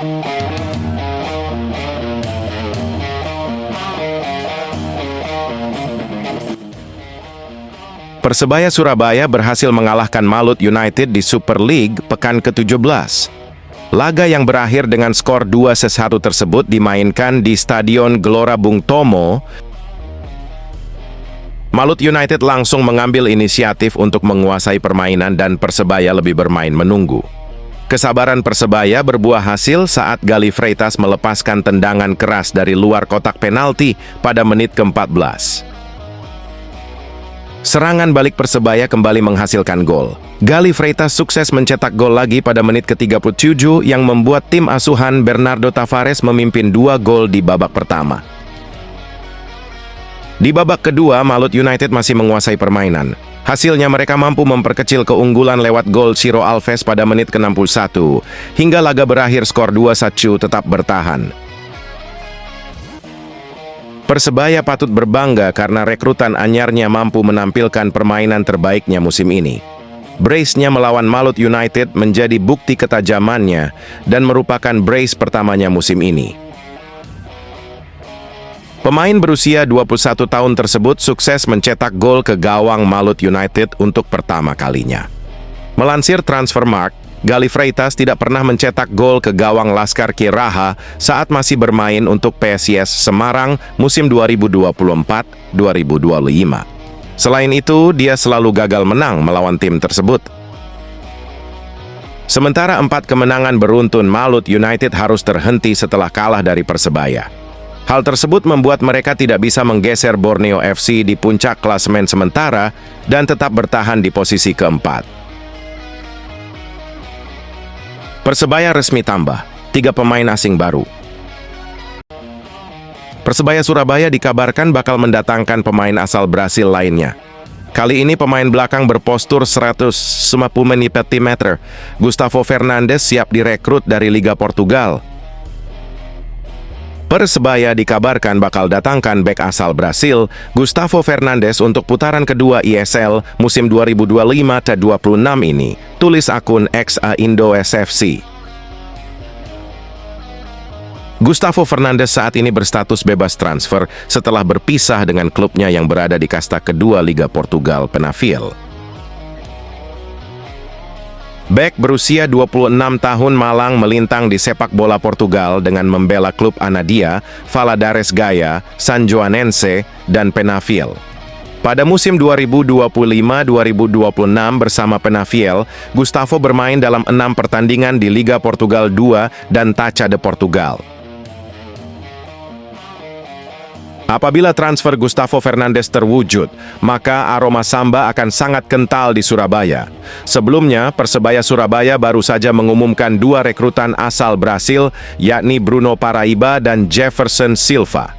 Persebaya Surabaya berhasil mengalahkan Malut United di Super League pekan ke-17. Laga yang berakhir dengan skor 2-1 tersebut dimainkan di Stadion Gelora Bung Tomo. Malut United langsung mengambil inisiatif untuk menguasai permainan dan Persebaya lebih bermain menunggu. Kesabaran Persebaya berbuah hasil saat Galih Freitas melepaskan tendangan keras dari luar kotak penalti pada menit ke-14. Serangan balik Persebaya kembali menghasilkan gol. Galih Freitas sukses mencetak gol lagi pada menit ke-37 yang membuat tim asuhan Bernardo Tavares memimpin 2 gol di babak pertama. Di babak kedua, Malut United masih menguasai permainan. Hasilnya mereka mampu memperkecil keunggulan lewat gol Ciro Alves pada menit ke-61. Hingga laga berakhir skor 2-1 tetap bertahan. Persebaya patut berbangga karena rekrutan anyarnya mampu menampilkan permainan terbaiknya musim ini. Brace-nya melawan Malut United menjadi bukti ketajamannya dan merupakan brace pertamanya musim ini. Pemain berusia 21 tahun tersebut sukses mencetak gol ke gawang Malut United untuk pertama kalinya. Melansir Transfermarkt, Galih Freitas tidak pernah mencetak gol ke gawang Laskar Kiraha saat masih bermain untuk PSIS Semarang musim 2024-2025. Selain itu, dia selalu gagal menang melawan tim tersebut. Sementara 4 kemenangan beruntun Malut United harus terhenti setelah kalah dari Persebaya. Hal tersebut membuat mereka tidak bisa menggeser Borneo FC di puncak klasemen sementara dan tetap bertahan di posisi keempat. Persebaya resmi tambah 3 pemain asing baru. Persebaya Surabaya dikabarkan bakal mendatangkan pemain asal Brasil lainnya. Kali ini pemain belakang berpostur 150 cm. Gustavo Fernandes siap direkrut dari Liga Portugal. Persebaya dikabarkan bakal datangkan bek asal Brasil, Gustavo Fernandes untuk putaran kedua ISL musim 2025-26 ini, tulis akun XA Indo SFC. Gustavo Fernandes saat ini berstatus bebas transfer setelah berpisah dengan klubnya yang berada di kasta kedua Liga Portugal, Penafiel. Bek berusia 26 tahun malang melintang di sepak bola Portugal dengan membela klub Anadia, Valadares Gaya, San Joanense, dan Penafiel. Pada musim 2025-2026 bersama Penafiel, Gustavo bermain dalam 6 pertandingan di Liga Portugal 2 dan Taça de Portugal. Apabila transfer Gustavo Fernandes terwujud, maka aroma samba akan sangat kental di Surabaya. Sebelumnya, Persebaya Surabaya baru saja mengumumkan 2 rekrutan asal Brasil, yakni Bruno Paraiba dan Jefferson Silva.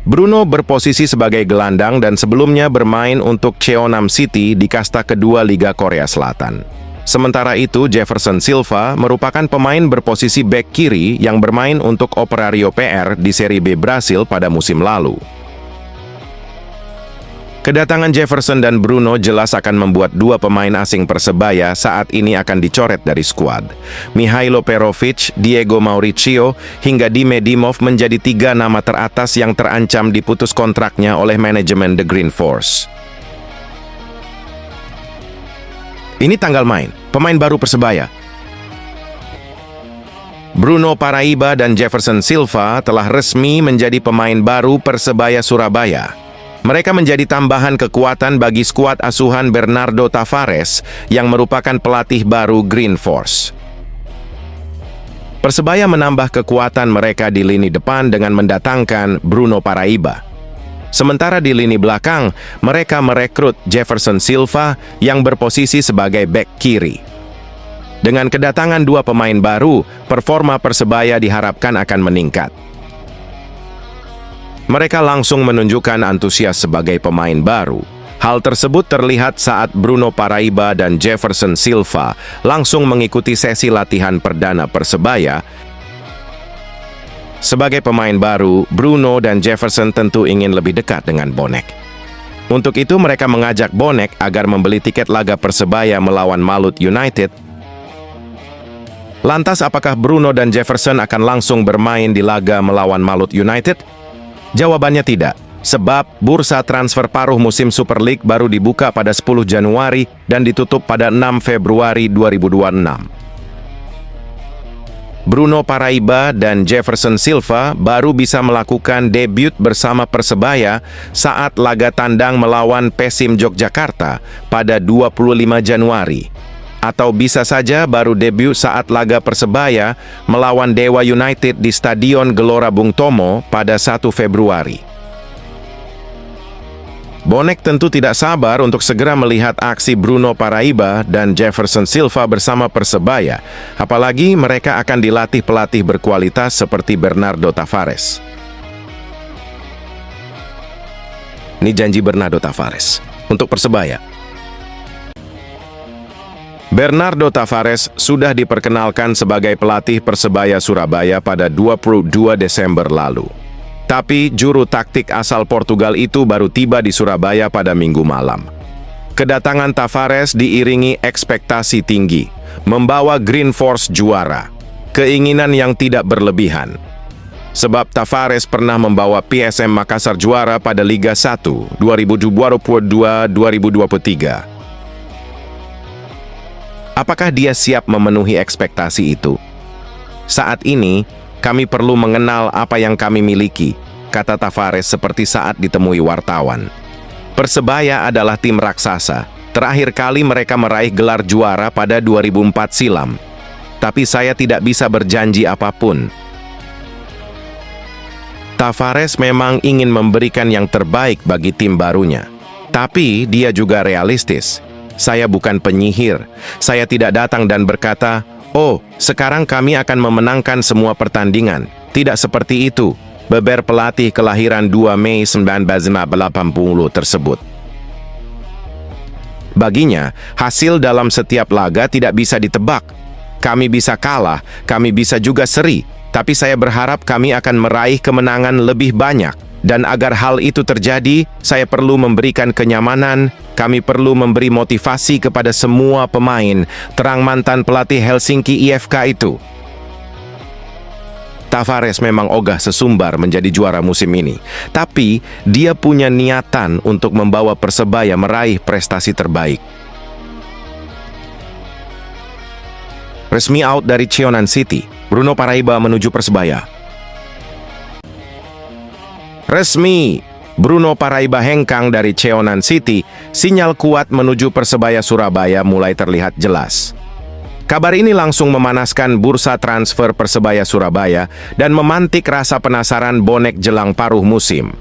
Bruno berposisi sebagai gelandang dan sebelumnya bermain untuk Cheonam City di kasta kedua Liga Korea Selatan. Sementara itu, Jefferson Silva merupakan pemain berposisi bek kiri yang bermain untuk Operário PR di Serie B Brasil pada musim lalu. Kedatangan Jefferson dan Bruno jelas akan membuat 2 pemain asing Persebaya saat ini akan dicoret dari skuad. Mihailo Perovic, Diego Mauricio, hingga Dime Dimov menjadi 3 nama teratas yang terancam diputus kontraknya oleh manajemen The Green Force. Ini tanggal main, pemain baru Persebaya. Bruno Paraiba dan Jefferson Silva telah resmi menjadi pemain baru Persebaya Surabaya. Mereka menjadi tambahan kekuatan bagi skuad asuhan Bernardo Tavares yang merupakan pelatih baru Green Force. Persebaya menambah kekuatan mereka di lini depan dengan mendatangkan Bruno Paraiba. Sementara di lini belakang, mereka merekrut Jefferson Silva yang berposisi sebagai bek kiri. Dengan kedatangan 2 pemain baru, performa Persebaya diharapkan akan meningkat. Mereka langsung menunjukkan antusias sebagai pemain baru. Hal tersebut terlihat saat Bruno Paraiba dan Jefferson Silva langsung mengikuti sesi latihan perdana Persebaya. Sebagai pemain baru, Bruno dan Jefferson tentu ingin lebih dekat dengan bonek. Untuk itu mereka mengajak bonek agar membeli tiket laga Persebaya melawan Malut United. Lantas apakah Bruno dan Jefferson akan langsung bermain di laga melawan Malut United? Jawabannya tidak, sebab bursa transfer paruh musim Super League baru dibuka pada 10 Januari dan ditutup pada 6 Februari 2026. Bruno Paraiba dan Jefferson Silva baru bisa melakukan debut bersama Persebaya saat laga tandang melawan Persim Yogyakarta pada 25 Januari. Atau bisa saja baru debut saat laga Persebaya melawan Dewa United di Stadion Gelora Bung Tomo pada 1 Februari. Bonek tentu tidak sabar untuk segera melihat aksi Bruno Paraiba dan Jefferson Silva bersama Persebaya, apalagi mereka akan dilatih pelatih berkualitas seperti Bernardo Tavares. Ini janji Bernardo Tavares untuk Persebaya. Bernardo Tavares sudah diperkenalkan sebagai pelatih Persebaya Surabaya pada 22 Desember lalu. Tapi juru taktik asal Portugal itu baru tiba di Surabaya pada Minggu malam. Kedatangan Tavares diiringi ekspektasi tinggi, membawa Green Force juara, keinginan yang tidak berlebihan. Sebab Tavares pernah membawa PSM Makassar juara pada Liga 1 2022-2023. Apakah dia siap memenuhi ekspektasi itu? Saat ini, kami perlu mengenal apa yang kami miliki, kata Tavares seperti saat ditemui wartawan. Persebaya adalah tim raksasa. Terakhir kali mereka meraih gelar juara pada 2004 silam. Tapi saya tidak bisa berjanji apapun. Tavares memang ingin memberikan yang terbaik bagi tim barunya. Tapi dia juga realistis. Saya bukan penyihir. Saya tidak datang dan berkata, "Oh, sekarang kami akan memenangkan semua pertandingan." Tidak seperti itu, beber pelatih kelahiran 2 Mei 1980 tersebut. Baginya, hasil dalam setiap laga tidak bisa ditebak. Kami bisa kalah, kami bisa juga seri, tapi saya berharap kami akan meraih kemenangan lebih banyak. Dan agar hal itu terjadi, saya perlu memberikan kenyamanan, kami perlu memberi motivasi kepada semua pemain, terang mantan pelatih Helsinki IFK itu. Tavares memang ogah sesumbar menjadi juara musim ini, tapi dia punya niatan untuk membawa Persebaya meraih prestasi terbaik. Resmi out dari Cheonan City, Bruno Paraiba menuju Persebaya. Resmi, Bruno Paraiba hengkang dari Cheonan City, sinyal kuat menuju Persebaya Surabaya mulai terlihat jelas. Kabar ini langsung memanaskan bursa transfer Persebaya Surabaya dan memantik rasa penasaran bonek jelang paruh musim.